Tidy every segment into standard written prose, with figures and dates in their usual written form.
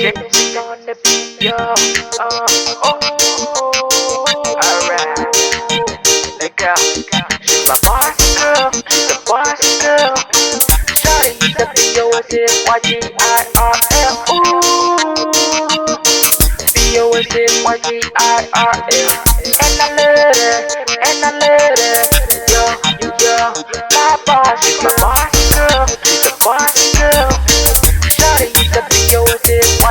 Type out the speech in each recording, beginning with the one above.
James on the beat, yo. Alright, let go. She's my bossy girl, she's a bossy girl. Shawty, the B-O-S-S-Y-G-I-R-L. B-O-S-S-Y-G-I-R-L. And I love her, yo, my boss, she's my bossy girl, she's a bossy girl. Shawty, the B-O-S-S-Y-G-I-R-L.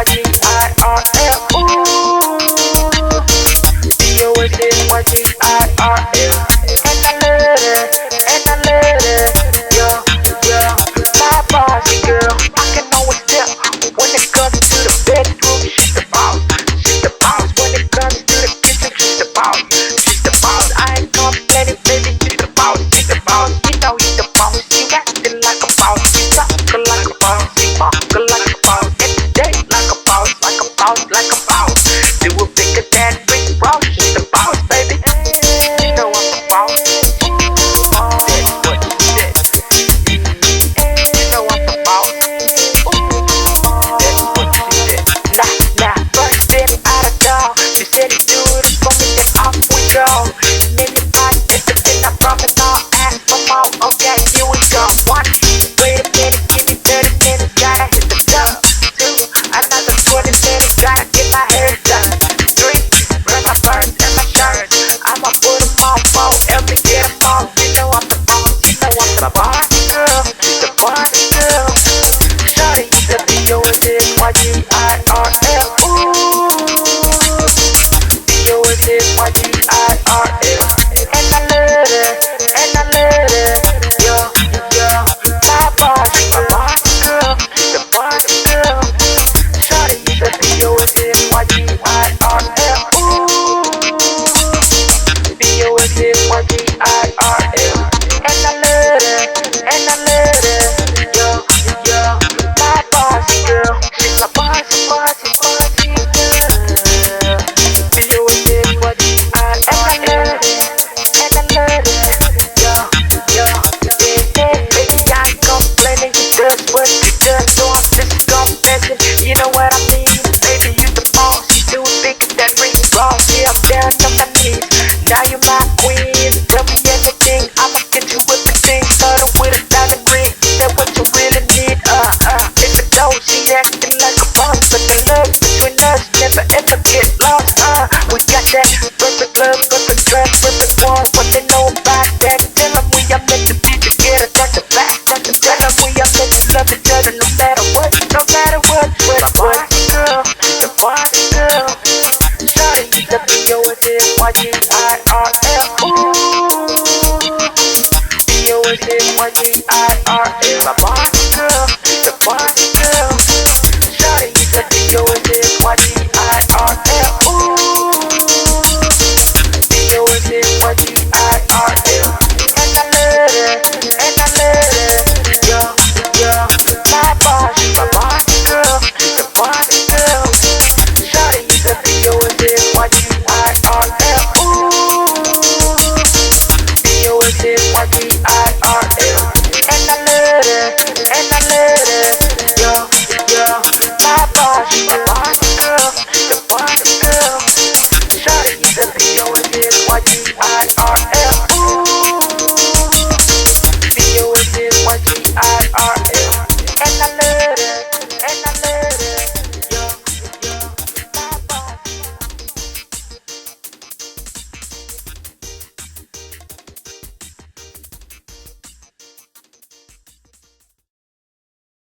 B-O-S-S-Y-G-I-R-L. And I love her, yo, my bossy girl. I can always tell when it comes to the bedroom, she's the boss. She's the boss. When it comes to the kitchen, she's the boss. She's the boss. I ain't complaining, baby. She's the boss. She's the boss. You know he's the boss. You acting like a boss. You talking like a boss. You walking like a boss. Every day like a boss, like a boss, like a boss. Do a bigger than Rick Ross. She's the boss, baby. You know I'm the boss. That's what you said. You know I'm the boss. That's what she said. Nah, first day out of dog. She said he do it for me, then off we go. And anybody discipline, I promise I'll ask for more. Okay, here we go. One, wait a minute, give me 30 minutes, gotta hit the club. Two, another 20 minutes, gotta get my hair done. Three, bring my purse and my shirt. I'ma put them on four, help me get them on. You know I'm the boss, you know I'm the bossy girl. She's the bossy girl. Shawty, the B-O-S-S-Y-G-I-R-L. B-O-S-S-Y-G-I-R-L. And I love her, yo, my bossy girl, she's the bossy girl. Shawty, the B-O-S-S-Y-G-I-R-L. B-O-S-S-Y-G-I-R-L. And I love her, yo, my bossy girl. She's my bossy girl. B-O-S-S-Y-G-I-R-L. And I love her, yo, baby, I ain't complaining, you does what you does, so I'm just confessing, you know what I mean, baby, you the boss, you do it bigger than Rick Ross, yeah, I'm down on my knees, now you my queen, tell me anything, I'ma get you with the thing, starting with a diamond ring, that what you really need, if it don't, she acting like a boss, but the love between us never ever get lost, we got that perfect love, perfect trust, perfect one, what they know about that, tell them we are meant to be together, that's a fact, tell them we are meant to love each other, no matter what, my bossy girl, the bossy girl, shawty, the B-O-S-S-Y-G-I-R-L, B-O-S-S-Y-G-I-R-L, my bossy girl.